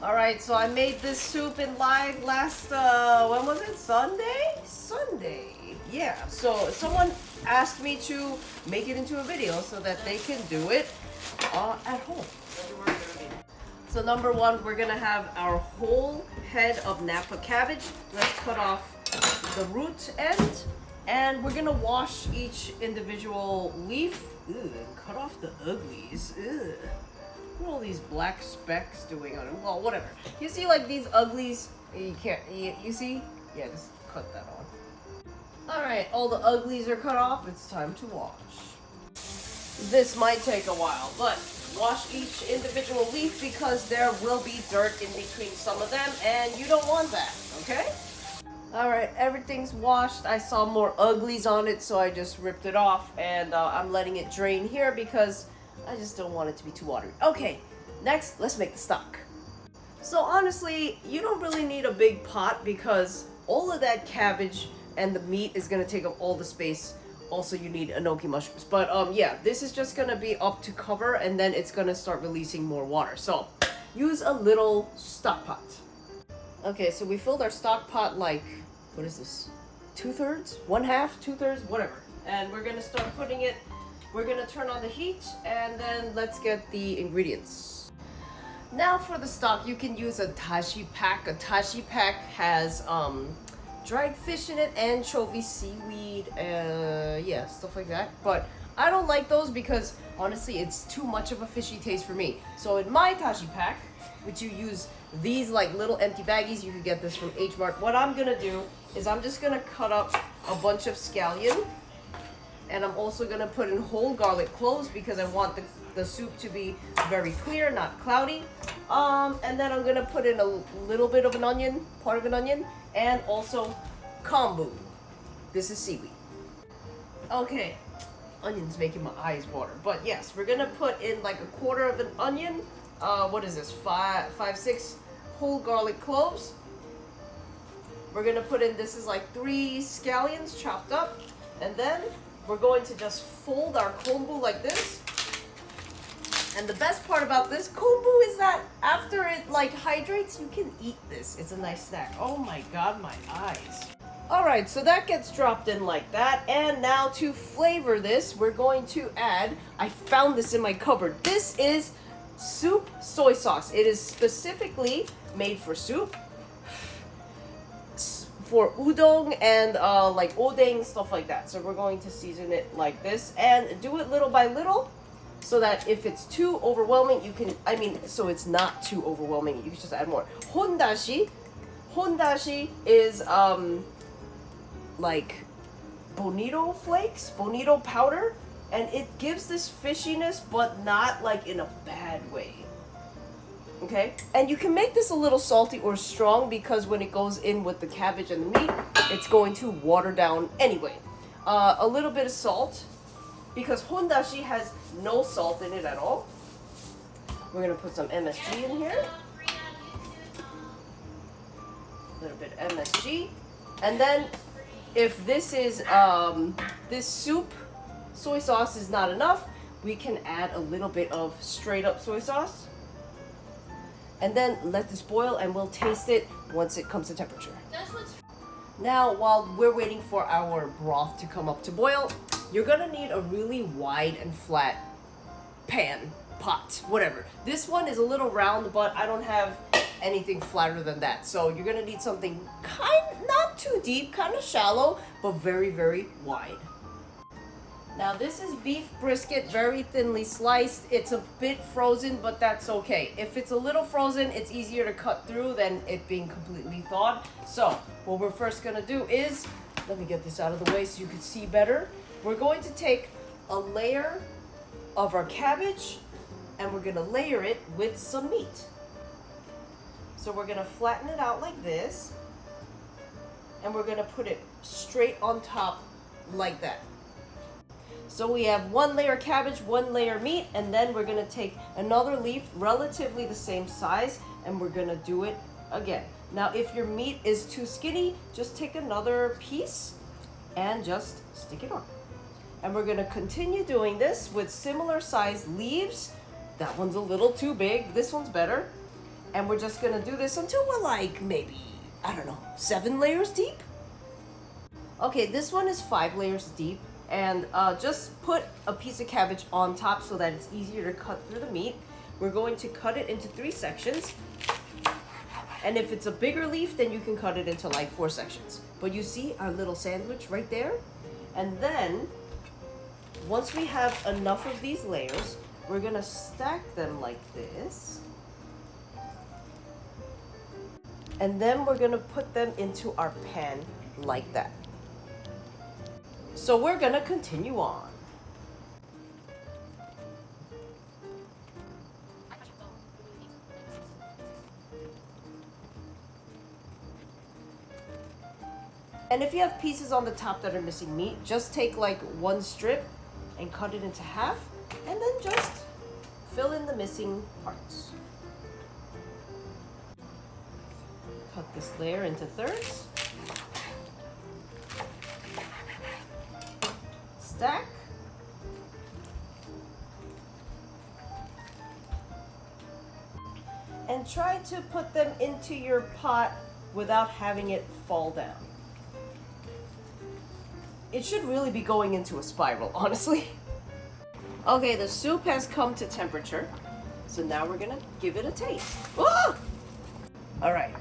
Alright, so I made this soup in live last, when was it? Sunday? Sunday. Yeah, so someone asked me to make it into a video so that they can do it at home. So number one, we're gonna have our whole head of Napa cabbage. Let's cut off the root end, and we're gonna wash each individual leaf. Ugh, cut off the uglies. Ugh. What are all these black specks doing on it? Well, whatever. You see like these uglies? You can't, you see? Yeah, just cut that off. Alright, all the uglies are cut off. It's time to wash. This might take a while, but wash each individual leaf because there will be dirt in between some of them, and you don't want that, okay? Alright, everything's washed. I saw more uglies on it, so I just ripped it off, and I'm letting it drain here because I just don't want it to be too watery. Okay, next, let's make the stock. So honestly, you don't really need a big pot because all of that cabbage and the meat is gonna take up all the space. Also, you need enoki mushrooms. But yeah, this is just gonna be up to cover, and then it's gonna start releasing more water. So use a little stock pot. Okay, so we filled our stock pot like, what is this? 2/3? 1/2? 2/3? Whatever. And we're gonna start putting it. We're gonna turn on the heat, and then let's get the ingredients. Now for the stock, you can use a dashi pack. A dashi pack has dried fish in it, anchovy, seaweed, yeah, stuff like that. But I don't like those because honestly, it's too much of a fishy taste for me. So in my dashi pack, which you use these like little empty baggies, you can get this from H Mart. What I'm gonna do is I'm just gonna cut up a bunch of scallion. And I'm also gonna put in whole garlic cloves because I want the soup to be very clear, not cloudy. And then I'm gonna put in a little bit of an onion, part of an onion, and also kombu. This is seaweed. Okay, onion's making my eyes water. But yes, we're gonna put in like a quarter of an onion. What is this? Five, 6 whole garlic cloves. We're gonna put in, this is like 3 scallions chopped up. And then we're going to just fold our kombu like this. And the best part about this kombu is that after it like hydrates, you can eat this. It's a nice snack. Oh my god, my eyes. Alright, so that gets dropped in like that. And now to flavor this, we're going to add, I found this in my cupboard. This is soup soy sauce. It is specifically made for soup. For udon and like odeng, stuff like that. So we're going to season it like this and do it little by little so that if it's too overwhelming, you can, so it's not too overwhelming, you can just add more. Hondashi. Hondashi is like bonito flakes, bonito powder, and it gives this fishiness, but not like in a bad way. Okay, and you can make this a little salty or strong because when it goes in with the cabbage and the meat, it's going to water down anyway. A little bit of salt, because Hondashi has no salt in it at all. We're gonna put some MSG in here. A little bit of MSG. And then if this is, this soup soy sauce is not enough, we can add a little bit of straight up soy sauce. And then let this boil and we'll taste it once it comes to temperature. Now, while we're waiting for our broth to come up to boil, you're gonna need a really wide and flat pan, pot, whatever. This one is a little round, but I don't have anything flatter than that. So you're gonna need something not too deep, kind of shallow, but very, very wide. Now this is beef brisket, very thinly sliced. It's a bit frozen, but that's okay. If it's a little frozen, it's easier to cut through than it being completely thawed. So what we're first gonna do is, let me get this out of the way so you can see better. We're going to take a layer of our cabbage and we're gonna layer it with some meat. So we're gonna flatten it out like this and we're gonna put it straight on top like that. So we have 1 layer cabbage, 1 layer meat, and then we're gonna take another leaf relatively the same size and we're gonna do it again. Now if your meat is too skinny, just take another piece and just stick it on. And we're gonna continue doing this with similar sized leaves. That one's a little too big, this one's better. And we're just gonna do this until we're like maybe, I don't know, 7 layers deep? Okay, this one is 5 layers deep. And just put a piece of cabbage on top so that it's easier to cut through the meat. We're going to cut it into 3 sections. And if it's a bigger leaf, then you can cut it into like 4 sections. But you see our little sandwich right there? And then, once we have enough of these layers, we're gonna stack them like this. And then we're gonna put them into our pan like that. So we're gonna continue on. And if you have pieces on the top that are missing meat, just take like 1 strip and cut it into half, and then just fill in the missing parts. Cut this layer into thirds. Stack. And try to put them into your pot without having it fall down. It should really be going into a spiral, honestly. Okay, the soup has come to temperature. So now we're gonna give it a taste. Ah! All right.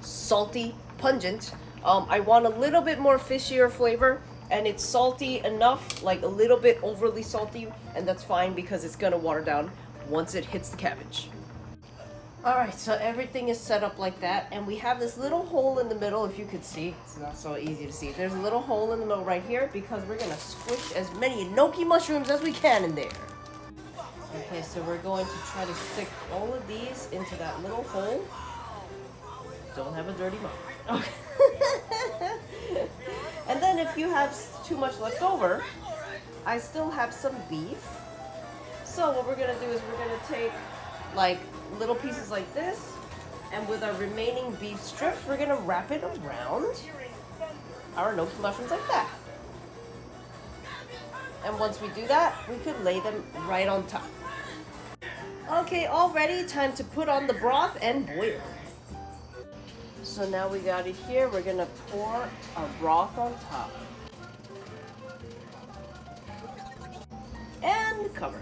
Salty, pungent. I want a little bit more fishier flavor, and it's salty enough, like a little bit overly salty, and that's fine because it's gonna water down once it hits the cabbage. Alright, so everything is set up like that, and we have this little hole in the middle, if you could see. It's not so easy to see. There's a little hole in the middle right here because we're gonna squish as many enoki mushrooms as we can in there. Okay, so we're going to try to stick all of these into that little hole. Don't have a dirty mouth. Okay. And then if you have too much left over, I still have some beef. So what we're gonna do is we're gonna take like little pieces like this, and with our remaining beef strips, we're gonna wrap it around our enoki mushrooms like that. And once we do that, we could lay them right on top. Okay, all ready, time to put on the broth and boil. So now we got it here, we're gonna pour our broth on top. And cover.